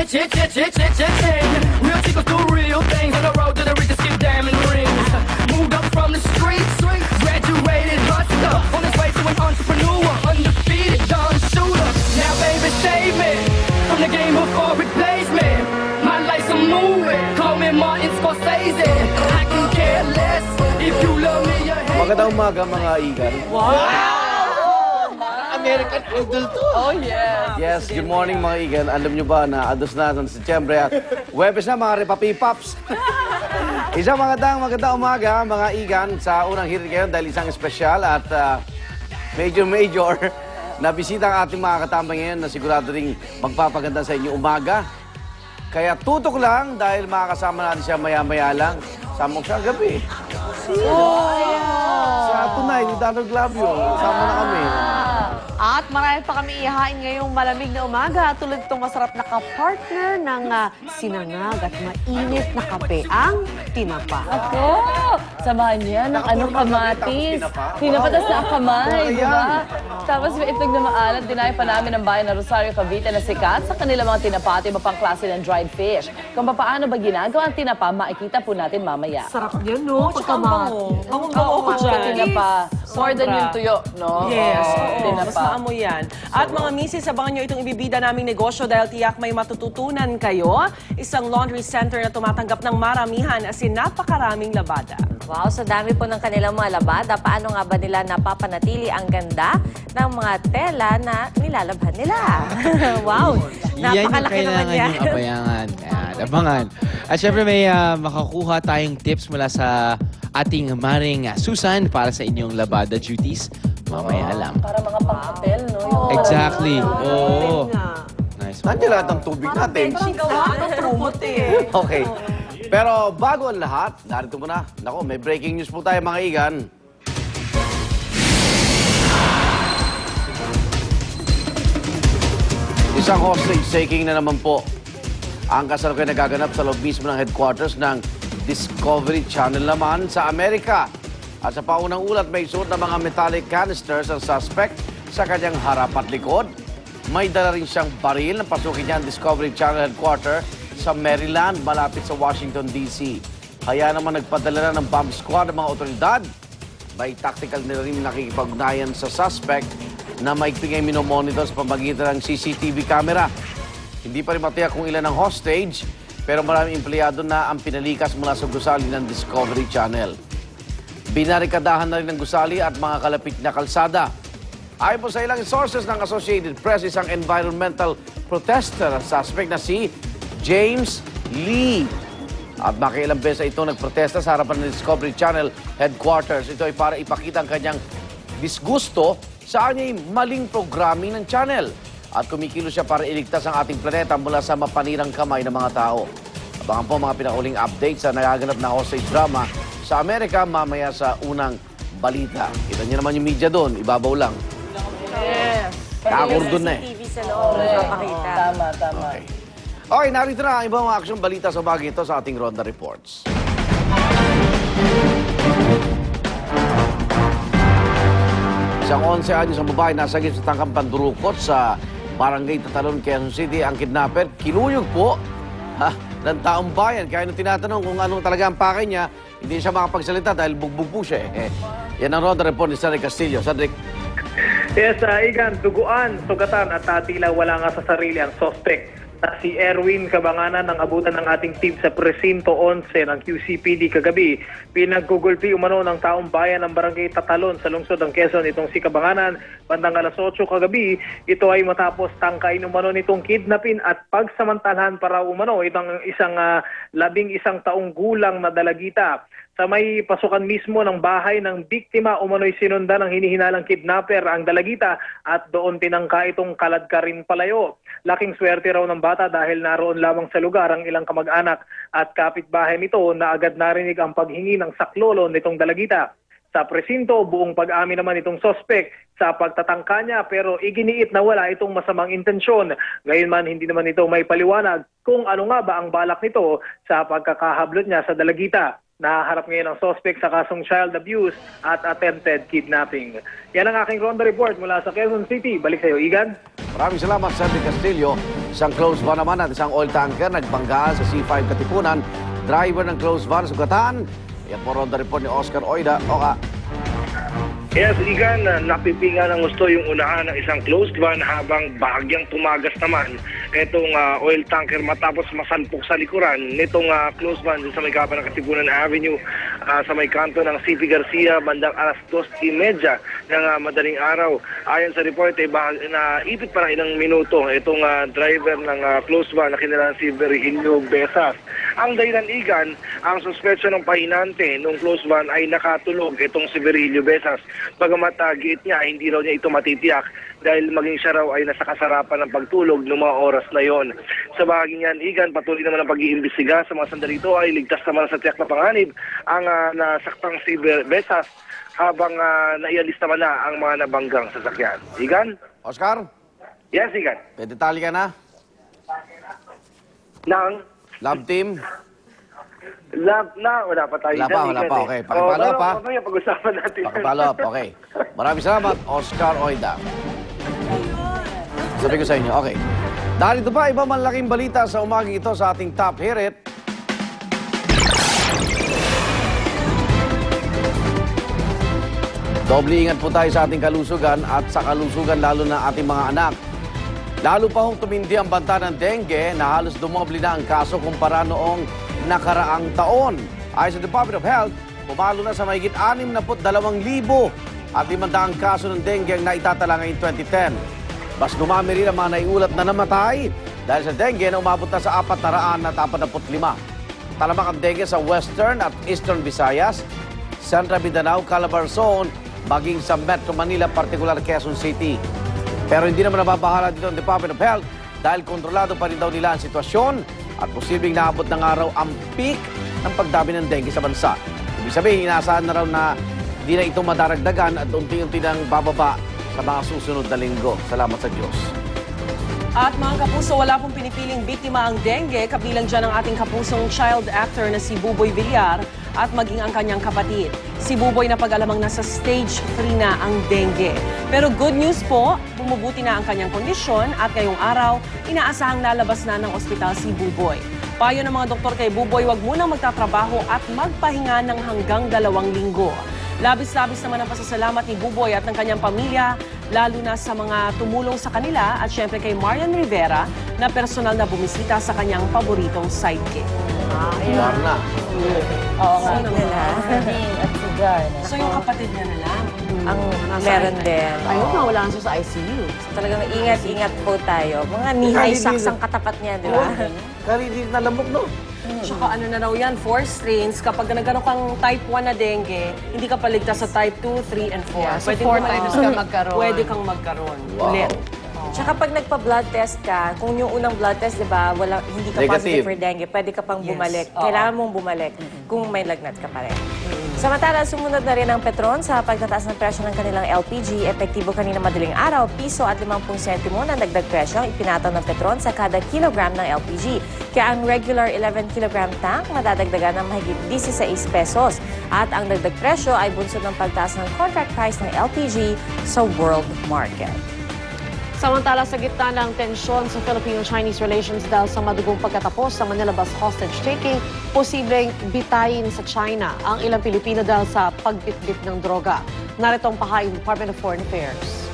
Real chicos do real things on the road to the richest, skip diamond rings. Moved up from the streets, graduated hustler, on his way to an entrepreneur, undefeated Don Shooter. Now baby save me from the game before replacement. My life's a movie, call me Martin Scorsese. I can care less if you love me. Magandang umaga mga igan. Wow! American Idol to. Oh, yes. Yes, good morning mga igan. Alam nyo ba na ados na ng Setyembre at Huwebes na mga Repapipaps. Isang magandang umaga mga igan sa unang hirit ngayon dahil isang espesyal at major na bisita ang ating mga katambay ngayon na sigurado ring magpapaganda sa inyo umaga. Kaya tutok lang dahil makakasama natin siya maya-maya lang. Sama ko siya gabi. Sa tunay ni Donald Glavio. Sama na kami. At marami pa kami ihahain ngayong malamig na umaga tulad itong masarap na kapartner ng sinangag at mainit na kape, ang tinapa. Ako! Samahan niya ng kamatis. Tinapatas na ang kamay, di ba? Tapos may itlog na maalat, dinayo pa namin ang bayan ng Rosario, Cavite na sikat sa kanilang mga tinapa at iba pang klase ng dried fish. Kung paano ba ginagawa ang tinapa, makikita po natin mamaya. Sarap yan, no? Bango ko dyan. Tinapa. More than yung tuyo, no? Yes. Tinapa. Mas maamoy yan. At mga misis, sabangan nyo itong ibibida naming negosyo dahil tiyak may matututunan kayo. Isang laundry center na tumatanggap ng maramihan as in napakaraming labada. Wow, sa dami po ng kanilang mga labada, paano nga ba nila napapanatili ang ganda ng mga tela na nilalabhan nila? Wow, napakalaki naman yan. Yan yung abayangan. Yan, abangan. At syempre may makakuha tayong tips mula sa ating Maring Susan para sa inyong labada duties. Mamaya lang. Para mga pang-hotel, no? Exactly. Oo. Nice. Nandiyan lahat ng tubig natin. Okay. Pero bago ang lahat, narito muna. Nako, may breaking news po tayo mga igan. Isang hostage taking na naman po ang kasalukuyan nagaganap sa loob mismo ng headquarters ng Discovery Channel naman sa Amerika. At sa paunang ulat, may suot na mga metallic canisters ang suspect sa kanyang harap at likod. May dala rin siyang baril na pasukin niya ang Discovery Channel headquarters sa Maryland, malapit sa Washington, D.C. Kaya naman nagpadala na ng bomb squad ang mga otoridad. May tactical na rin nakikipag-ugnayan sa suspect na maigping ay minomonitor sa pamagitan ng CCTV camera. Hindi pa rin matiyak kung ilan ang hostage, pero maraming empleyado na ang pinalikas mula sa gusali ng Discovery Channel. Binarikadahan na rin ng gusali at mga kalapit na kalsada. Ayon po sa ilang sources ng Associated Press, isang environmental protester ang suspect na si James Lee. At makiilang beses ito nagprotesta sa harapan ng Discovery Channel headquarters. Ito ay para ipakita ang kanyang disgusto sa kanyang maling programming ng channel. At kumikilos siya para iligtas ang ating planeta mula sa mapanirang kamay ng mga tao. Abangan po mga pinakauling updates sa nagaganap na hostage drama sa Amerika mamaya sa unang balita. Kita niyo naman yung media doon, ibabaw lang. Yes. Nakakurdon na eh. TV sa loob, napakita. Tama. Okay, narito na ang ibang mga aksyong balita sa bagay ito sa ating Ronda Reports. Isang 11 anyos ang babae nasagip sa tangkang pandurukot sa Barangay Tatalon, Quezon City. Ang kidnapper, kinuyog po ng taong bayan. Kaya nung tinatanong kung ano talaga ang pakay niya, hindi siya makapagsalita dahil bugbog po siya. Yan ang Ronda Report ni Cedric Castillo. Cedric. Yes, Igan, duguan, sugatan at tila wala nga sa sarili ang suspect na si Erwin Cabanganan ng abutan ng ating team sa Presinto 11 ng QCPD kagabi. Pinaggugulpi umano ng taong bayan ng Barangay Tatalon sa lungsod ng Quezon itong si Cabanganan bandang alas 8 kagabi. Ito ay matapos tangkain umano nitong kidnapin at pagsamantalahan para umano itong isang 11 taong gulang na dalagita. Sa may pasukan mismo ng bahay ng biktima, umano'y sinundan ng hinihinalang kidnapper ang dalagita at doon tinangka itong kaladkarin palayo. Laking swerte raw ng bata dahil naroon lamang sa lugar ang ilang kamag-anak at kapitbahay nito na agad narinig ang paghingi ng saklolo nitong dalagita. Sa presinto, buong pag-amin naman itong sospek sa pagtatangka niya pero iginiit na wala itong masamang intensyon. Gayunman, hindi naman ito may paliwanag kung ano nga ba ang balak nito sa pagkakahablot niya sa dalagita. Naharap ngayon ang suspect sa kasong child abuse at attempted kidnapping. Yan ang aking Ronda Report mula sa Quezon City. Balik sa iyo, Igan. Maraming salamat, Sandy Castillo. Isang closed van naman at isang oil tanker nagbanggaan sa C5 Katipunan. Driver ng closed van sugatan. Yan po ronda report ni Oscar Oida. Oka. Yes, Igan, napipinga ng gusto yung unahan ng isang closed van habang bahagyang tumagas naman itong oil tanker matapos masalpok sa likuran nitong closed van sa may kapan ng Katipunan Avenue sa may kanto ng CP Garcia bandang alas 2:30 ng madaling araw. Ayon sa report, naipit pa ng ilang minuto itong driver ng closed van na kinilalang si Virgilio Besas. Ang dahilan, Igan, ang suspetsyon ng pahinante ng closed van ay nakatulog itong si Virgilio Besas. Bagamat giit niya, hindi raw niya ito matitiyak dahil maging siya raw ay nasa kasarapan ng pagtulog noong mga oras na yon. Sa bahaging yan, Igan, patuloy naman ang pag-iimbestiga sa mga sandalito ay ligtas naman sa tiyak na panganib ang nasaktang si Besas habang naialis naman na ang mga nabanggang sasakyan. Igan? Oscar, Yes, Igan. may detalye ka na? Nang? Love team? Wala pa tayo Wala pa, dyan, wala Igan, pa. eh. Okay, pakipalo pero pa. mamaya pag-usapan natin. Pakipalo up, okay. Maraming salamat, Oscar Oida. Sabi ko sa inyo, okay. Narito pa, iba malaking balita sa umagang ito sa ating Top Hirit. Doble ingat po tayo sa ating kalusugan at sa kalusugan lalo na ating mga anak. Lalo pa hong tumindi ang banta ng dengue na halos dumoble na ang kaso kumpara noong nakaraang taon. Ayon sa Department of Health, pumalo na sa mahigit 62,000 at 500 kaso ng dengue ang naitatala ngayong 2010. Mas dumami rin ang mga naiulat na namatay dahil sa dengue na umabot na sa 445. Talamak ang dengue sa Western at Eastern Visayas, Central Mindanao, Calabarzon, maging sa Metro Manila, particular Quezon City. Pero hindi naman nababahala dito ang Department of Health dahil kontrolado pa rin daw nila ang sitwasyon at posibleng naabot ng araw ang peak ng pagdami ng dengue sa bansa. Ibig sabihin, inaasahan na raw na hindi na ito madaragdagan at unti-unti nang bababa sa mga susunod na linggo. Salamat sa Diyos. At mga kapuso, wala pong pinipiling biktima ang dengue. Kabilang dyan ang ating kapusong child actor na si Buboy Villar at maging ang kanyang kapatid. Si Buboy na pag-alamang nasa stage 3 na ang dengue. Pero good news po, bumubuti na ang kanyang kondisyon at ngayong araw, inaasahang lalabas na ng ospital si Buboy. Payo ng mga doktor kay Buboy, wag munang magtatrabaho at magpahinga ng hanggang 2 linggo. Labis-labis naman ang pasasalamat ni Buboy at ng kanyang pamilya, lalo na sa mga tumulong sa kanila at syempre kay Marian Rivera na personal na bumisita sa kanyang paboritong sidekick. Warna. Oo nga. Nila. At cigar. So yung kapatid niya na lang. Ang meron din. Ayun na, wala na siya sa ICU. Talagang ingat-ingat po tayo. Mga nihay saks ang katapat niya, di ba? Karinig na lamok, no? Tsaka ano na raw yan, 4 strains. Kapag nagkaroon kang type 1 na dengue, hindi ka paligtas sa type 2, 3, and 4. Yeah, so 4 times ka magkaroon. Pwede kang magkaroon. Wow. Ulit. Tsaka pag nagpa-blood test ka, kung yung unang blood test, di ba, hindi ka Negative. positive for dengue, pwede ka pang bumalik. Oo. Kailangan mong bumalik kung may lagnat ka pa rin. Samantala, sumunod na rin ang Petron sa pagtataas ng presyo ng kanilang LPG. Epektibo kanina madaling araw, piso at 50 sentimo na dagdag presyo ang ipinataw ng Petron sa kada kilogram ng LPG. Kaya ang regular 11 kilogram tank madadagdagan ng mahigit 16 pesos. At ang dagdag presyo ay bunsod ng pagtaas ng contract price ng LPG sa world market. Samantala sa gitna ng tensyon sa Filipino-Chinese relations dahil sa madugong pagkatapos sa Manila bus hostage-taking, posibleng bitayin sa China ang ilang Pilipino dahil sa pagbitbit ng droga. Narito ang pahain ng Department of Foreign Affairs.